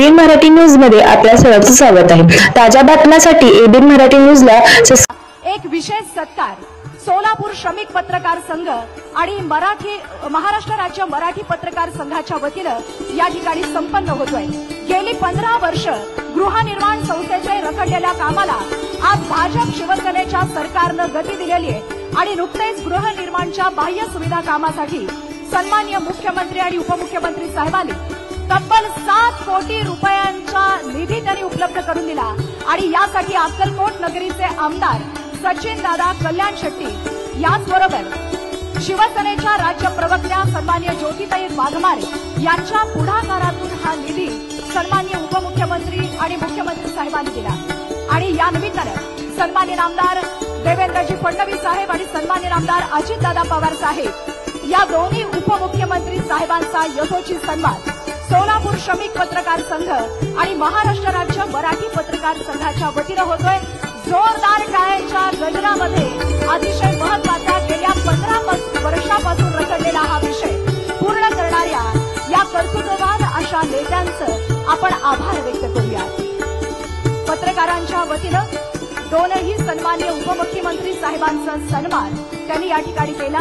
ABN Marathi news मध्ये आपल्या सर्वांचं स्वागत आहे। ताज्या बातम्यांसाठी एबीएन मराठी न्यूजला एक विशेष सत्कार सोलापूर श्रमिक पत्रकार संघ आणि महाराष्ट्र राज्य मराठी पत्रकार संघाच्या वतीनं या ठिकाणी संपन्न होतोय। गेली 15 वर्ष गृहनिर्माण संस्थेचे रखडलेल्या कामाला आज भाजप शिवसेनेच्या सरकारनं गती दिलेली आहे आणि नुकतेच गृहनिर्माणच्या बाह्य सुविधा कामासाठी सन्माननीय मुख्यमंत्री आणि उपमुख्यमंत्री साहेबांनी तब्बल 7 कोटी रुपयांचा निधी त्यांनी उपलब्ध करून दिला आणि यासाठी अक्कलकोट नगरीचे आमदार सचिन दादा कल्याण शेट्टी याचबरोबर शिवसेनेच्या राज्य प्रवक्त्या सन्माननीय ज्योतिताई वाघमारे यांच्या पुढाकारातून हा निधी सन्माननीय उपमुख्यमंत्री आणि मुख्यमंत्री साहेबांनी दिला आणि या निमित्तानं सन्माननीय आमदार देवेंद्रजी फडणवीस साहेब आणि सन्माननीय आमदार अजितदादा पवार साहेब या दोन्ही उपमुख्यमंत्री साहेबांचा यथोचित सन्मान सोलापूर श्रमिक पत्रकार संघ आणि महाराष्ट्र राज्य मराठी पत्रकार संघाच्या वतीनं होतोय। जोरदार टाळ्यांच्या गजरामध्ये अतिशय महत्वाचा गेल्या 15 वर्षापासून रखडलेला हा विषय पूर्ण करणाऱ्या या कर्तृत्ववान अशा नेत्यांचं आपण आभार व्यक्त करूया। पत्रकारांच्या वतीनं दोनही सन्माननीय उपमुख्यमंत्री साहेबांचा सन्मान त्यांनी या ठिकाणी केला।